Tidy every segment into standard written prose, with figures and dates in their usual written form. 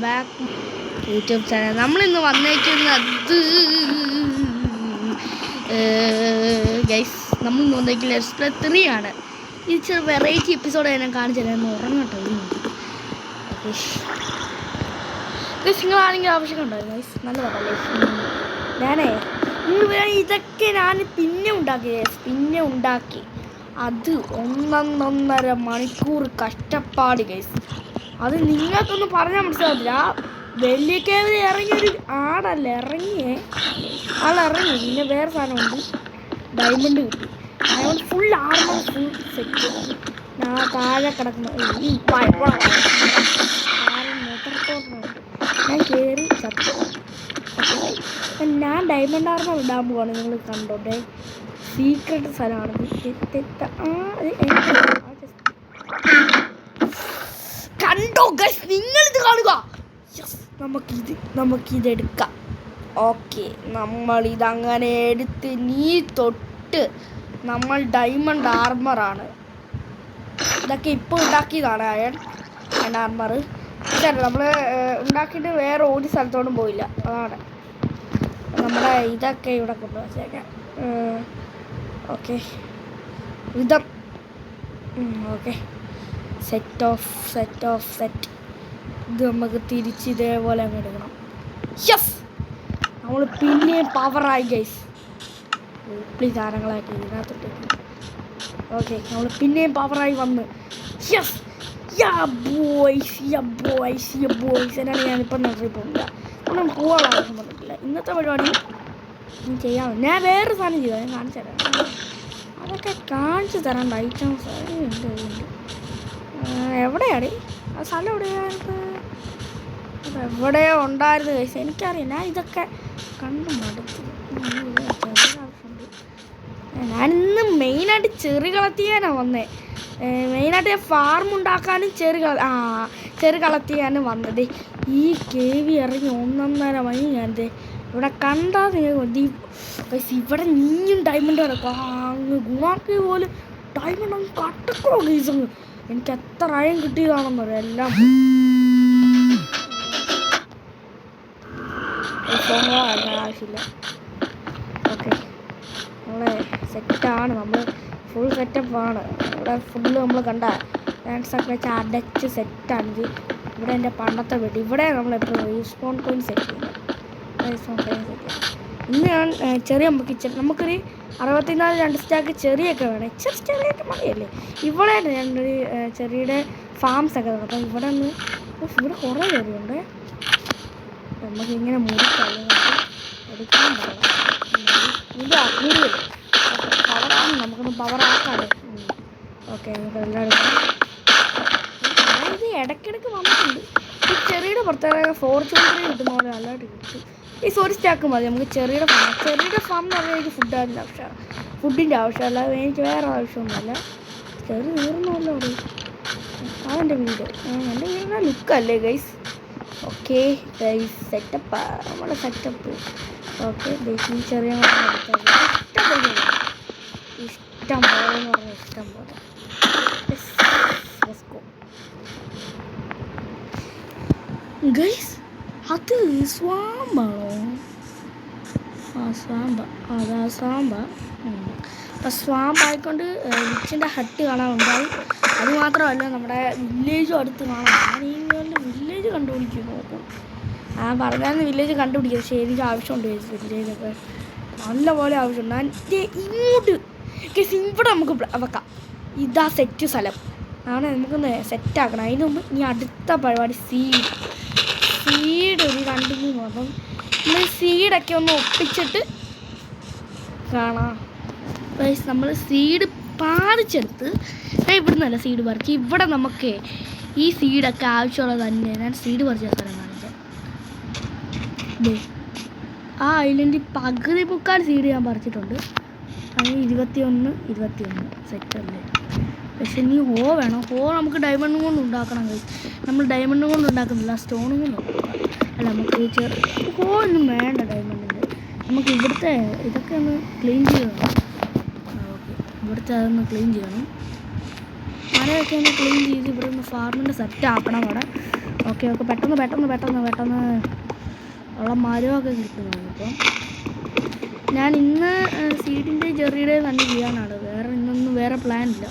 Back YouTube channel. നമ്മളിന്ന് വന്നേക്കുന്നത് guys, നമ്മളിന്ന് വന്നേക്കില്ല ലെറ്റ്സ് പ്ലേ 3 ആണ്. ഇത് ചെറിയ വെറൈറ്റി എപ്പിസോഡ് ഞാൻ കാണിച്ചു തരാം. ഉറങ്ങട്ടോ ഗൈസ്. നിങ്ങളാണെങ്കിൽ ആവശ്യമുണ്ടോ ഗൈസ്? നല്ലതാണല്ലേ. ഞാനേ ഇതൊക്കെ ഞാൻ പിന്നെ ഉണ്ടാക്കി അത് 1.5 മണിക്കൂർ കഷ്ടപ്പാട് ഗൈസ്. അത് നിങ്ങൾക്കൊന്നും പറഞ്ഞാൽ മനസ്സിലാവില്ല. വലിയ കേവിൽ ഇറങ്ങിയൊരു ആളല്ല ഇറങ്ങിയേ, ആളിറങ്ങി. പിന്നെ വേറെ സാധനമുണ്ട്, ഡയമണ്ട് കിട്ടി. Diamond full armour full set. ഞാൻ താഴെ കിടക്കുന്ന ഈ ഞാൻ കയറി ചത്തു. ഞാൻ ഡയമണ്ട് ആർമർ ഇടാൻ പോവാണ്. നിങ്ങൾ കണ്ടോട്ടെ, സീക്രട്ട് സ്ഥലമാണ്. കണ്ടോ ഗൈസ്, നിങ്ങളിത് കാണുക. നമുക്കിതെടുക്കാം. ഓക്കെ, നമ്മളിതങ്ങനെ എടുത്ത് നീ തൊട്ട് നമ്മൾ ഡയമണ്ട് ആർമറാണ്. ഇതൊക്കെ ഇപ്പോൾ ഉണ്ടാക്കിയതാണ് അയൺ ആർമർ. ഇതല്ല, നമ്മൾ ഉണ്ടാക്കിയിട്ട് വേറെ ഒരു സ്ഥലത്തോടും പോയില്ല. അതാണ് നമ്മുടെ ഇതൊക്കെ ഇവിടെ കൊണ്ടുവച്ചേക്കാം. ഓക്കെ, വിധം. ഓക്കെ, സെറ്റ് ഇത് നമുക്ക് തിരിച്ച് ഇതേപോലെ അങ്ങ് എടുക്കണം. യെസ്, നമ്മൾ പിന്നെയും പവറായി ഗൈസ്. സാധനങ്ങളായിട്ട് ഇതിനകത്തോട്ടേക്ക്. ഓക്കെ, നമ്മൾ പിന്നെയും പവറായി വന്ന്. യെസ്, ബോയ്സ് എന്നാണ് ഞാനിപ്പം നോക്കി പോകില്ല. ഒന്നും പോകാൻ പറഞ്ഞിട്ടില്ല. ഇന്നത്തെ പരിപാടി ചെയ്യാം. ഞാൻ വേറൊരു സാധനം ചെയ്താൽ ഞാൻ കാണിച്ചു തരാം. അതൊക്കെ കാണിച്ചു തരാണ്ട് ഐറ്റംസ് ഉണ്ട്. എവിടെയാണ് ആ സ്ഥലം? എവിടെയോ ഉണ്ടായിരുന്നു കഴിച്ച് എനിക്കറിയാം. ഞാൻ ഇതൊക്കെ കണ്ടു മടുത്തു. ഞാനിന്ന് മെയിനായിട്ട് ചെറി കളത്തിയാനാണ് വന്നത്. മെയിനായിട്ട് ഞാൻ ഫാർം ഉണ്ടാക്കാനും ചെറു കളത്തിയാനും വന്നത്. ഈ കേവി ഇറങ്ങി 1.5 മണി ഞാൻ ഇവിടെ കണ്ടാൽ മതി. ഇവിടെ നീയും ഡയമണ്ട് കിടക്കും. അങ്ങ് ഗുണാക്കി പോലും ഡയമണ്ട് അങ്ങ് കട്ടക്കോ ഗൈസ്. അങ്ങ് എനിക്ക് എത്ര അയം കിട്ടിയതാണെന്ന് പറയാം. എല്ലാം ആവശ്യമില്ല. ഓക്കെ, നമ്മളെ സെറ്റാണ്. നമ്മൾ ഫുൾ സെറ്റപ്പാണ്. ഇവിടെ ഫുള്ള് നമ്മൾ കണ്ട ഡാൻസൊക്കെ വെച്ച് അടച്ച് സെറ്റാണിത്. ഇവിടെ എൻ്റെ പണ്ടത്തെ വീട്. ഇവിടെ നമ്മളെപ്പോഴും റീസ്പോൺ പോയിന്റ് സെറ്റ് ചെയ്യുന്നത്. ഇന്ന് ഞാൻ ചെറിയ നമുക്കൊരു 64 2 സ്റ്റാക്ക് ചെറിയൊക്കെ വേണം. ചെറിയൊക്കെ മതിയല്ലേ. ഇവിടെ ഞാനൊരു ചെറിയുടെ ഫാംസൊക്കെ വേണം. അപ്പം ഇവിടെ കുറേ ചെറിയുണ്ട്. നമുക്കിങ്ങനെ മുറിക്കാം, എടുക്കാൻ പറയാം. ഇതാ കൂടുതൽ പവറാണ്. നമുക്കൊന്ന് പവറാക്കാതെ. ഓക്കെ, നമുക്ക് എല്ലാം എടുക്കാം. ഇത് ഇടയ്ക്കിടയ്ക്ക് വന്നിട്ടുണ്ട്. ഈ ചെറിയുടെ പ്രത്യേക ഫോർച്യൂണറി കിട്ടുന്ന പോലെ നല്ലതായിട്ട് കിട്ടും. ഈ ഒരു സ്റ്റാക്ക് മതി നമുക്ക് ചെറിയുടെ ഫാം എന്ന് പറഞ്ഞാൽ എനിക്ക് ഫുഡിൻ്റെ ആവശ്യമല്ല. എനിക്ക് വേറെ ആവശ്യമൊന്നുമല്ല. ചെറിയ തീർന്നല്ലോ അവിടെ. അതെൻ്റെ വീട്. എൻ്റെ വീടിൻ്റെ ലുക്കല്ലേ ഗൈസ്. ഓക്കെ ഗൈസ്, സെറ്റപ്പ് നമ്മുടെ സെറ്റപ്പ്. ഓക്കെ, ഈ ചെറിയ ഇഷ്ടം പോലെ എന്ന് പറഞ്ഞാൽ ഇഷ്ടം പോലെ. ഗൈസ്, അത് സ്വാമ്പാണോ? അതാ സ്വാമ്പ. അപ്പം സ്വാമ്പായിക്കൊണ്ട് വിച്ചിൻ്റെ ഹട്ട് കാണാനുണ്ടായി. അത് മാത്രമല്ല, നമ്മുടെ വില്ലേജും അടുത്ത് കാണാം. ഞാൻ ഈ വില്ലേജ് കണ്ടുപിടിക്കും നോക്കും. ഞാൻ പറഞ്ഞാൽ വില്ലേജ് കണ്ടുപിടിക്കുക. പക്ഷേ എനിക്ക് ആവശ്യമുണ്ട് വില്ലേജൊക്കെ നല്ല പോലെ ആവശ്യമുണ്ട്. ഞാൻ ഇങ്ങോട്ട് ഇവിടെ നമുക്ക് വെക്കാം. ഇതാ സെറ്റ് സ്ഥലം ആണ്. നമുക്കൊന്ന് സെറ്റാക്കണം. അതിന് മുമ്പ് ഇനി അടുത്ത പരിപാടി സീഡ് ഒരു 2-3. അപ്പം നമ്മൾ സീഡൊക്കെ ഒന്ന് ഒപ്പിച്ചിട്ട് കാണാം. നമ്മൾ സീഡ് പാതിച്ചെടുത്ത് ഞാൻ ഇവിടെ നിന്നല്ല സീഡ് പറിച്ച്. ഇവിടെ നമുക്ക് ഈ സീഡൊക്കെ ആവശ്യമുള്ളത് തന്നെ. ഞാൻ സീഡ് പറിച്ച സ്ഥലം കാണിക്കാം. ആ ഐലൻഡിൽ പകുതി മുക്കാൽ സീഡ് ഞാൻ പറിച്ചിട്ടുണ്ട്. അതിന് 21 സെറ്റല്ലേ. പക്ഷെ നീ വേണം. നമുക്ക് ഡയമണ്ട് കൊണ്ട് ഉണ്ടാക്കണം. നമ്മൾ ഡയമണ്ട് കൊണ്ട് ഉണ്ടാക്കുന്നില്ല, സ്റ്റോണും കൊണ്ട് ഉണ്ടാക്കാം. അല്ല, നമുക്ക് ഒന്നും വേണ്ട ഡയമണ്ടിൻ്റെ. നമുക്ക് ഇവിടുത്തെ ഇതൊക്കെ ഒന്ന് ക്ലീൻ ചെയ്യണം. ഓക്കെ, ഇവിടുത്തെ അതൊന്ന് ക്ലീൻ ചെയ്യണം. മരമൊക്കെ ഒന്ന് ക്ലീൻ ചെയ്ത് ഇവിടെ ഒന്ന് ഫാർമിൻ്റെ സെറ്റ് ആക്കണം. അവിടെ ഓക്കെ പെട്ടെന്ന് ഉള്ള മരമൊക്കെ കിട്ടുന്നു. ഇപ്പം ഞാൻ ഇന്ന് സീഡിൻ്റെ ചെറിയുടെ തന്നെ ചെയ്യാനാണ്, വേറെ പ്ലാൻ ഇല്ല.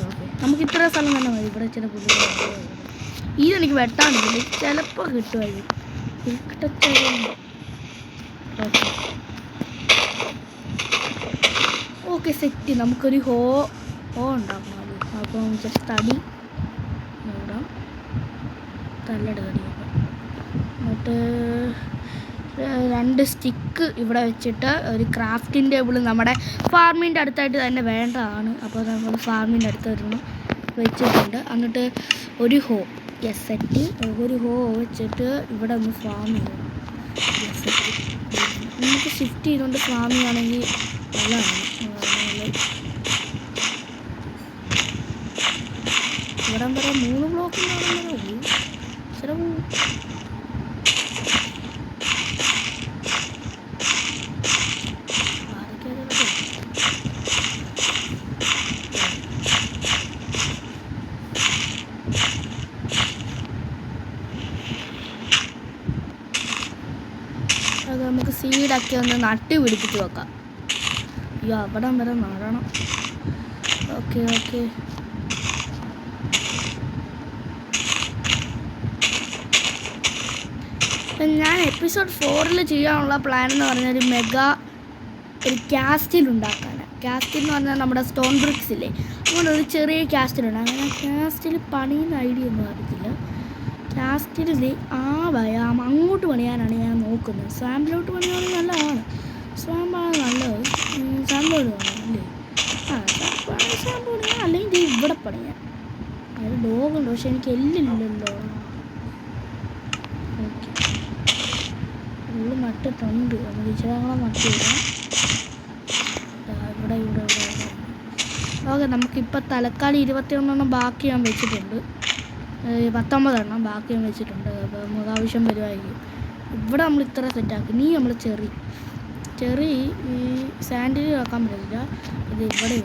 ഓക്കെ നമുക്ക് ഇത്ര സ്ഥലം തന്നെ മതി. ഇവിടെ ചില പുല്ലുകൾ ഇതെനിക്ക് വെട്ടാനില്ല, ചിലപ്പോൾ കിട്ടുമായിരിക്കും. Okay set. നമുക്കൊരു ഹോ ഉണ്ടാക്കണം. അപ്പോൾ ജസ്റ്റ് തടി ഇടാം, തടിയൊക്കെ എന്നിട്ട് 2 സ്റ്റിക്ക് ഇവിടെ വെച്ചിട്ട് ഒരു ക്രാഫ്റ്റിംഗ് ടേബിൾ നമ്മുടെ ഫാർമിൻ്റെ അടുത്തായിട്ട് തന്നെ വേണ്ടതാണ്. അപ്പോൾ നമ്മൾ ഫാർമിൻ്റെ അടുത്ത് വെച്ചിട്ടുണ്ട്. എന്നിട്ട് ഒരു ഹോ സെറ്റ്, ഒരു ഹോ വെച്ചിട്ട് ഇവിടെ ഒന്ന് ഫാം ചെയ്യണം. നമുക്ക് ഷിഫ്റ്റ് ചെയ്തുകൊണ്ട് ഫാം ചെയ്യുകയാണെങ്കിൽ നല്ലതാണ്. ഇവിടെ വരെ 3 ബ്ലോക്ക് ചില അത് നമുക്ക് സീഡൊക്കെ ഒന്ന് നട്ട് പിടിപ്പിച്ച് വെക്കാം. അയ്യോ അവിടം വരെ നടണം. ഓക്കെ ഞാൻ എപ്പിസോഡ് 4 ചെയ്യാനുള്ള പ്ലാൻ എന്ന് പറഞ്ഞാൽ ഒരു കാസ്റ്റിൽ ഉണ്ടാക്കാൻ. കാസ്റ്റിൽ എന്ന് പറഞ്ഞാൽ നമ്മുടെ സ്റ്റോൺ ബ്രിക്സ് ഇല്ലേ, അതുകൊണ്ട് ഒരു ചെറിയ കാസ്റ്റിലുണ്ട്. അങ്ങനെ കാസ്റ്റിൽ പണിയുന്ന ഐഡിയ ഒന്നും അറിയത്തില്ല. കാസ്റ്റിൽ അങ്ങോട്ട് പണിയാനാണ് ഞാൻ നോക്കുന്നത്. സ്വാമ്പിലോട്ട് പണിയാണെങ്കിൽ നല്ലതാണ്. സ്വാമ്പാണ് നല്ലത്. സ്വാമ്പോട് പണിയാം അല്ലേ? സ്വാമ്പ് പണിയാം, അല്ലെങ്കിൽ ഇവിടെ പണിയാം. അത് ഡോഗുണ്ട്, പക്ഷെ എനിക്ക് എല്ലില്ലല്ലോ. ഓക്കെ ഉള്ളു നട്ടിട്ടുണ്ട്. നമുക്ക് ഇച്ചിരി നട്ടിടാം. ഇവിടെ ഓക്കെ നമുക്കിപ്പോൾ തലക്കാലം 21 ബാക്കി ഞാൻ വെച്ചിട്ടുണ്ട്. 19 എണ്ണം ബാക്കി ഞാൻ വെച്ചിട്ടുണ്ട്. അപ്പോൾ നമുക്ക് ആവശ്യം വരുമായിരിക്കും. ഇവിടെ നമ്മൾ ഇത്ര സെറ്റാക്കി. നമ്മൾ ചെറി ഈ സാൻഡിൽ വെക്കാൻ പറ്റില്ല. ഇത് ഇവിടെ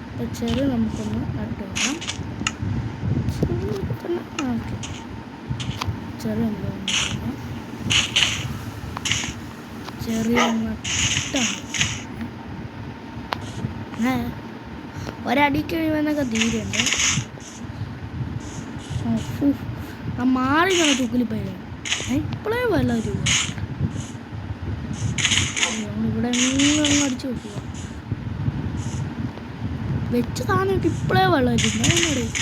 അപ്പോൾ ചെറി നമുക്കൊന്ന് നട്ട് വെക്കാം. ഓക്കെ ചെറി നട്ടാണ് ഒരടി കഴിയുമെന്നൊക്കെ തീരുണ്ട്. ആ മാറി ഞാൻ തൂക്കിലിപ്പോയി ഇപ്പോഴേ വെള്ളം രൂപ ഇവിടെ അങ്ങ് അടിച്ചു നോക്കുക. വെച്ച സാധനമൊക്കെ ഇപ്പോഴേ വെള്ളം വരുന്നു.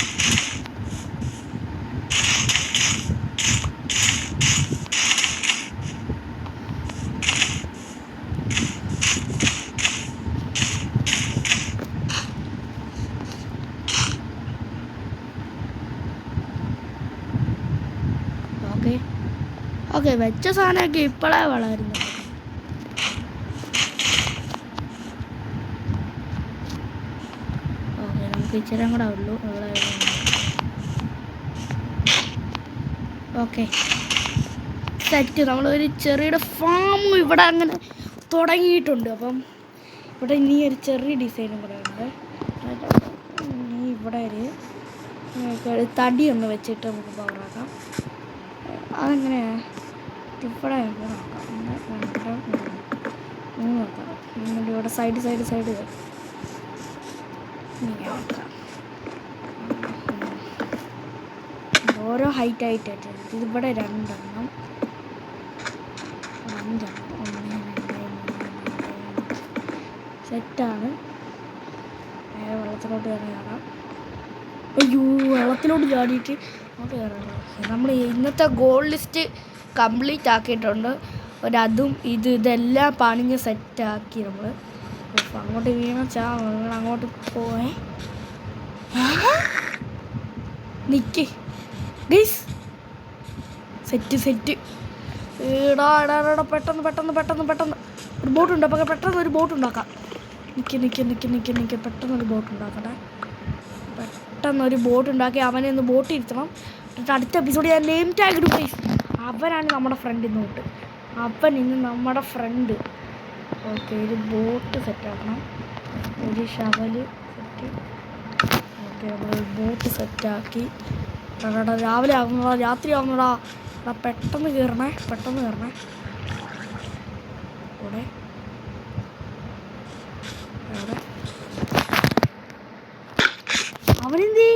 ഓക്കെ വെച്ച സാധനമൊക്കെ ഇപ്പോഴേ വളരുന്നു. ഓക്കെ നമുക്ക് ഇച്ചിരി കൂടെ ഉള്ളൂ. Okay set. നമ്മളൊരു ചെറിയുടെ ഫാം ഇവിടെ അങ്ങനെ തുടങ്ങിയിട്ടുണ്ട്. അപ്പം ഇവിടെ ഇനി ഒരു ചെറിയ ഡിസൈനും കൂടെ ഉണ്ട്. ഇനി ഇവിടെ ഒരു തടി ഒന്ന് വെച്ചിട്ട് നമുക്ക് പവറാക്കാം. അതെങ്ങനെയാണ്? ഇവിടെ നോക്കാം. ഇവിടെ സൈഡ് നോക്കാം. ഓരോ ഹൈറ്റ് ഇതിവിടെ 2 എണ്ണം 5 എണ്ണം സെറ്റാണ്. വെള്ളത്തിലോട്ട് കയറാം. അയ്യോ വെള്ളത്തിലോട്ട് ചാടിയിട്ട് നമുക്ക് കയറണം. നമ്മൾ ഇന്നത്തെ ഗോൾ ലിസ്റ്റ് കംപ്ലീറ്റ് ആക്കിയിട്ടുണ്ട്. അതും ഇതെല്ലാം പണിഞ്ഞ് സെറ്റാക്കി നമ്മൾ. അങ്ങോട്ട് നിങ്ങൾ അങ്ങോട്ട് പോയേ നിൽക്ക് ഗൈസ്. സെറ്റ് ഇടാ പെട്ടെന്ന് ഒരു ബോട്ടുണ്ട്. അപ്പോൾ പെട്ടെന്ന് ഒരു ബോട്ട് ഉണ്ടാക്കാം. നിൽക്ക് പെട്ടെന്നൊരു ബോട്ട് ഉണ്ടാക്കട്ടെ. പെട്ടെന്നൊരു ബോട്ട് ഉണ്ടാക്കി അവനെ ഒന്ന് ബോട്ട് ഇരുത്തണം. എന്നിട്ട് അടുത്ത എപ്പിസോഡ് ഞാൻ നെയിം ടാഗ് ഇടും ഗൈസ്. അവനാണ് നമ്മുടെ ഫ്രണ്ട് ഇന്നോട്ട്. ഇന്ന് നമ്മുടെ ഫ്രണ്ട്. ഓക്കെ ഒരു ബോട്ട് സെറ്റാക്കണം. ഒരു ഷവല് സെറ്റ്. ഓക്കെ നമ്മൾ ബോട്ട് സെറ്റാക്കി രാവിലെ ആകുന്നടാ, രാത്രി ആകുന്നടാ. പെട്ടെന്ന് കയറണേ. ഇവിടെ അവനെന്തേ?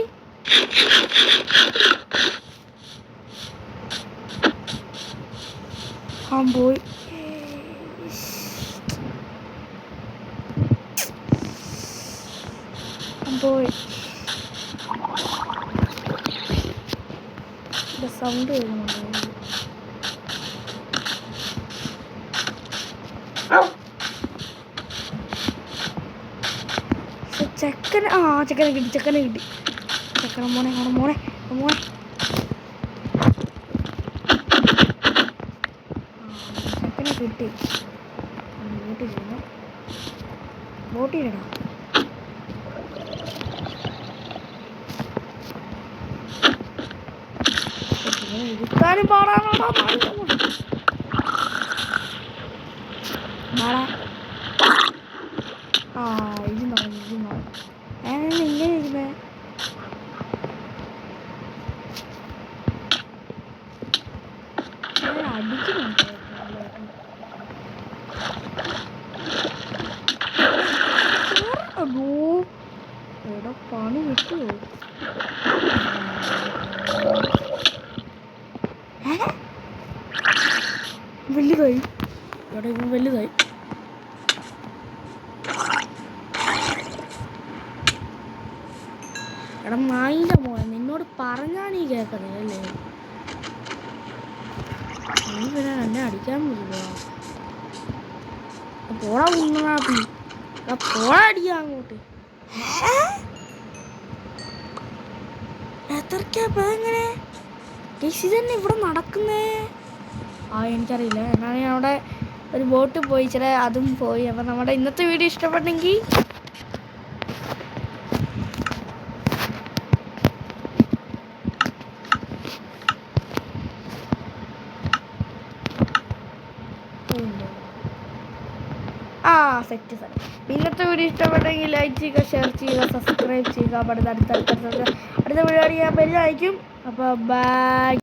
പോയി. സൗണ്ട് വരുന്നുണ്ട്. ചെക്കനെ കിട്ടി. ചെക്കനെ മോനെ ചെക്കനെ കിട്ടി. ബോട്ടിലിടാ. ഇരുത്താനും പാടാണോടാ. ഇരുന്നോ ഇങ്ങനെ ഇരുന്നേ. അടിക്കുന്നുണ്ട്. എവിടെ പണി കിട്ടുമോ? വലുതായി. ഇവിടെ ഇവൻ വലുതായി. എടാ നായിൻ്റെ മോനെ, നിന്നോട് പറഞ്ഞാ നീ കേൾക്കുന്നത് അല്ലേ? നീ പിന്നെ എന്നെ അടിക്കാൻ പറ്റില്ല. പോടാ ഉണ്ണാപ്പി. പോടാ അടിക്കാ അങ്ങോട്ട്. എത്രക്കാ എങ്ങനെ ഇതന്നെ ഇവിടെ നടക്കുന്നേ? എനിക്കറിയില്ല. എന്നാണ് ഞാൻ അവിടെ ഒരു ബോട്ട് പോയി, അതും പോയി. അപ്പം നമ്മുടെ ഇന്നത്തെ വീഡിയോ ഇഷ്ടപ്പെട്ടെങ്കിൽ സെറ്റ്. ഇന്നത്തെ വീഡിയോ ഇഷ്ടപ്പെട്ടെങ്കിൽ ലൈക്ക് ചെയ്യുക, ഷെയർ ചെയ്യുക, സബ്സ്ക്രൈബ് ചെയ്യുക. അടുത്ത വീഡിയോ ഞാൻ വരുന്നതായിരിക്കും. അപ്പോൾ ബൈ.